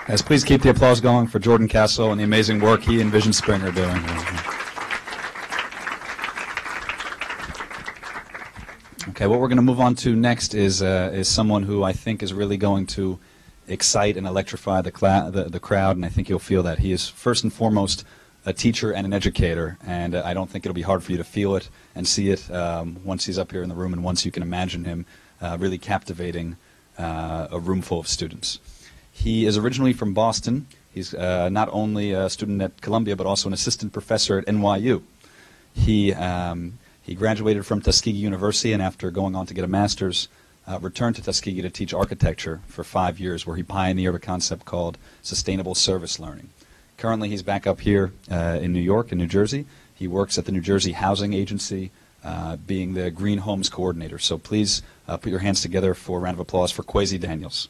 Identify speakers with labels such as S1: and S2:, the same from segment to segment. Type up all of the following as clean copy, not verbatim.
S1: Guys, please keep the applause going for Jordan Castle and the amazing work he and Vision Spring are doing. Okay, what we're going to move on to next is someone who I think is really going to excite and electrify the crowd, and I think you'll feel that. He is first and foremost a teacher and an educator, and I don't think it'll be hard for you to feel it and see it once he's up here in the room and once you can imagine him really captivating a room full of students. He is originally from Boston. He's not only a student at Columbia, but also an assistant professor at NYU. He graduated from Tuskegee University, and after going on to get a master's, returned to Tuskegee to teach architecture for 5 years, where he pioneered a concept called sustainable service learning. Currently, he's back up here in New York and New Jersey. He works at the New Jersey Housing Agency, being the Green Homes Coordinator. So please put your hands together for a round of applause for Kwesi Daniels.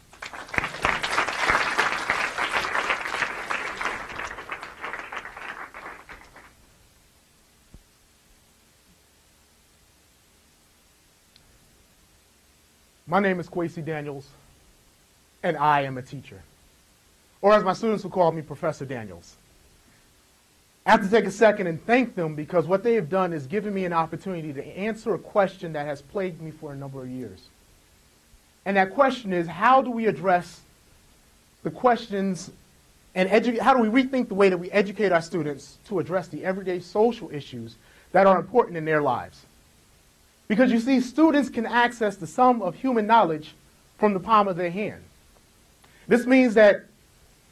S2: My name is Kwesi Daniels, and I am a teacher. Or as my students will call me, Professor Daniels. I have to take a second and thank them because what they have done is given me an opportunity to answer a question that has plagued me for a number of years. And that question is, how do we address the questions and how do we rethink the way that we educate our students to address the everyday social issues that are important in their lives? Because you see, students can access the sum of human knowledge from the palm of their hand. This means that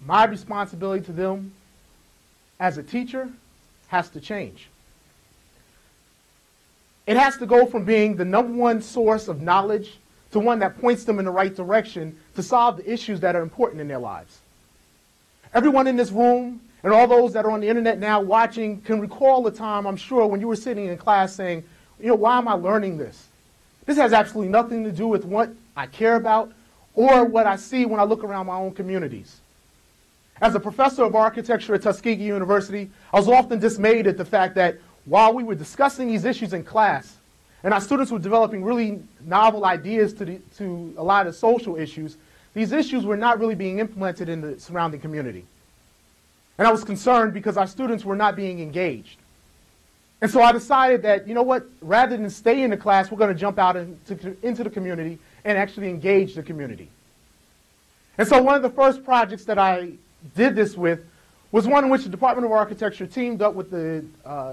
S2: my responsibility to them as a teacher has to change. It has to go from being the #1 source of knowledge to one that points them in the right direction to solve the issues that are important in their lives. Everyone in this room and all those that are on the internet now watching can recall a time, I'm sure, when you were sitting in class saying, you know, why am I learning this? This has absolutely nothing to do with what I care about or what I see when I look around my own communities. As a professor of architecture at Tuskegee University, I was often dismayed at the fact that while we were discussing these issues in class, and our students were developing really novel ideas to a lot of social issues, these issues were not really being implemented in the surrounding community. And I was concerned because our students were not being engaged. And so I decided that, you know what, rather than stay in the class, we're going to jump out into the community and actually engage the community. And so one of the first projects that I did this with was one in which the Department of Architecture teamed up with the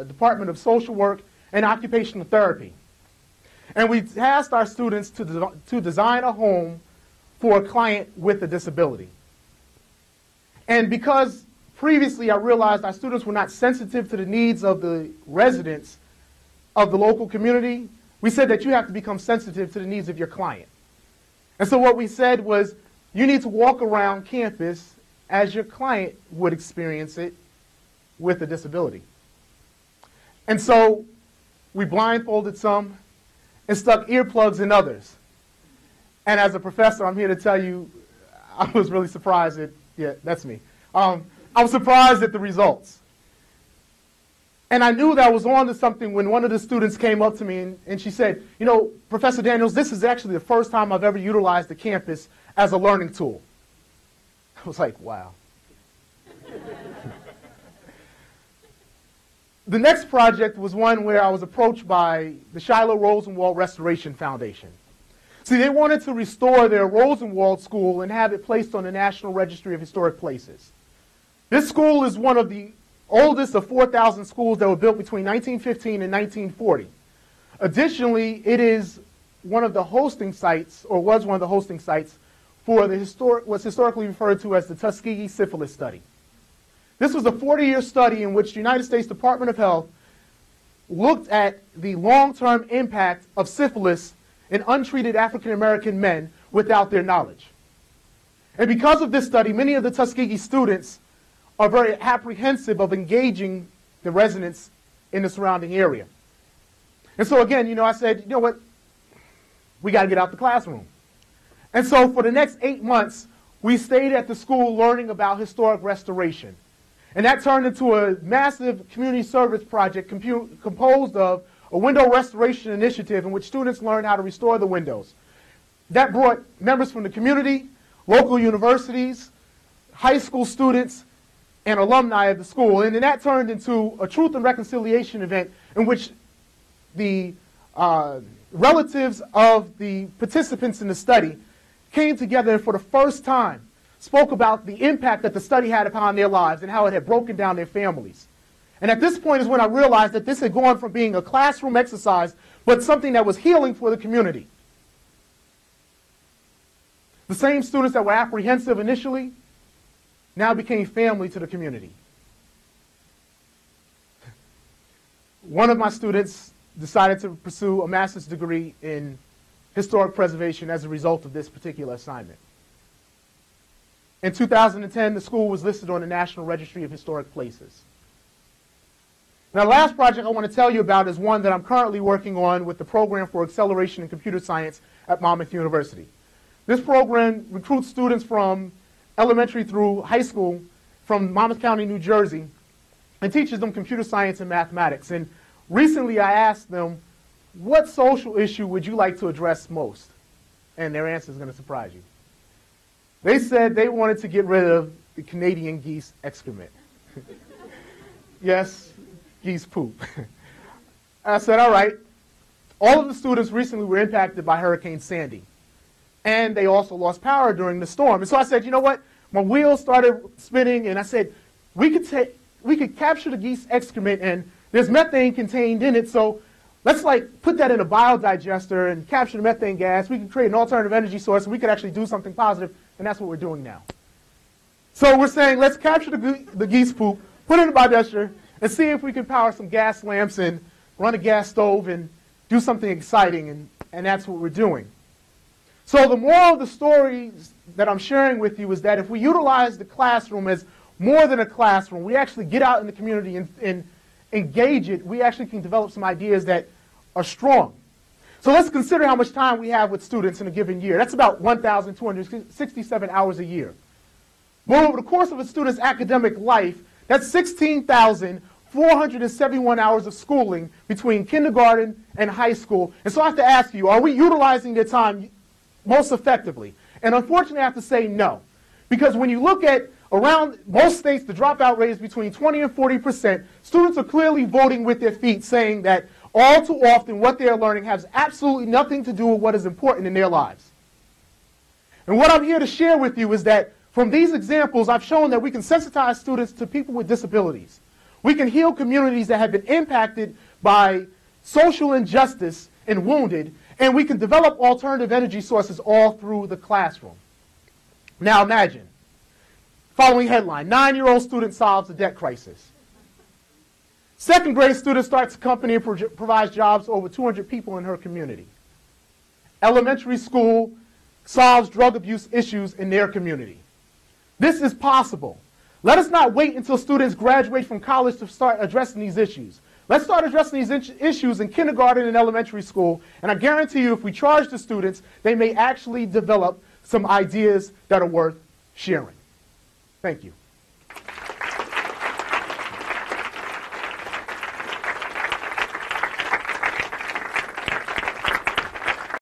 S2: Department of Social Work and Occupational Therapy. And we tasked our students to design a home for a client with a disability. And because previously I realized our students were not sensitive to the needs of the residents of the local community, we said that you have to become sensitive to the needs of your client. And so what we said was, you need to walk around campus as your client would experience it with a disability. And so we blindfolded some and stuck earplugs in others. And as a professor, I'm here to tell you, I was really surprised at, yeah, that's me. I was surprised at the results. And I knew that I was on to something when one of the students came up to me and she said, you know, Professor Daniels, this is actually the first time I've ever utilized the campus as a learning tool. I was like, wow. The next project was one where I was approached by the Shiloh Rosenwald Restoration Foundation. See, they wanted to restore their Rosenwald School and have it placed on the National Registry of Historic Places. This school is one of the oldest of 4,000 schools that were built between 1915 and 1940. Additionally, it is one of the hosting sites, or was one of the hosting sites, for the what's historically referred to as the Tuskegee Syphilis Study. This was a 40-year study in which the United States Department of Health looked at the long-term impact of syphilis in untreated African-American men without their knowledge. And because of this study, many of the Tuskegee students are very apprehensive of engaging the residents in the surrounding area. And so again, you know, I said, you know what, we got to get out the classroom. And so for the next 8 months, we stayed at the school learning about historic restoration. And that turned into a massive community service project composed of a window restoration initiative in which students learned how to restore the windows. That brought members from the community, local universities, high school students and alumni of the school. And then that turned into a truth and reconciliation event in which the relatives of the participants in the study came together and for the first time spoke about the impact that the study had upon their lives and how it had broken down their families. And at this point is when I realized that this had gone from being a classroom exercise, but something that was healing for the community. The same students that were apprehensive initially now became family to the community. One of my students decided to pursue a master's degree in historic preservation as a result of this particular assignment. In 2010, the school was listed on the National Registry of Historic Places. Now, the last project I want to tell you about is one that I'm currently working on with the Program for Acceleration in Computer Science at Monmouth University. This program recruits students from elementary through high school from Monmouth County, New Jersey, and teaches them computer science and mathematics. And recently I asked them, what social issue would you like to address most? And their answer is going to surprise you. They said they wanted to get rid of the Canadian geese excrement. Yes, geese poop. I said, all right. All of the students recently were impacted by Hurricane Sandy. And they also lost power during the storm. And so I said, you know what? My wheels started spinning, and I said, we could capture the geese excrement, and there's methane contained in it, so let's put that in a biodigester and capture the methane gas. We can create an alternative energy source, and we could actually do something positive, and that's what we're doing now. So we're saying, let's capture the geese poop, put it in a biodigester, and see if we can power some gas lamps and run a gas stove and do something exciting, and that's what we're doing. So the moral of the stories that I'm sharing with you is that if we utilize the classroom as more than a classroom, we actually get out in the community and engage it, we actually can develop some ideas that are strong. So let's consider how much time we have with students in a given year. That's about 1,267 hours a year. But over the course of a student's academic life, that's 16,471 hours of schooling between kindergarten and high school. And so I have to ask you, are we utilizing their time most effectively? And unfortunately, I have to say no. Because when you look at around most states, the dropout rate is between 20 and 40%. Students are clearly voting with their feet, saying that all too often what they are learning has absolutely nothing to do with what is important in their lives. And what I'm here to share with you is that from these examples, I've shown that we can sensitize students to people with disabilities. We can heal communities that have been impacted by social injustice and wounded, and we can develop alternative energy sources all through the classroom. Now imagine, following headline, 9-year-old student solves a debt crisis. Second grade student starts a company and provides jobs to over 200 people in her community. Elementary school solves drug abuse issues in their community. This is possible. Let us not wait until students graduate from college to start addressing these issues. Let's start addressing these issues in kindergarten and elementary school, and I guarantee you if we charge the students, they may actually develop some ideas that are worth sharing. Thank you.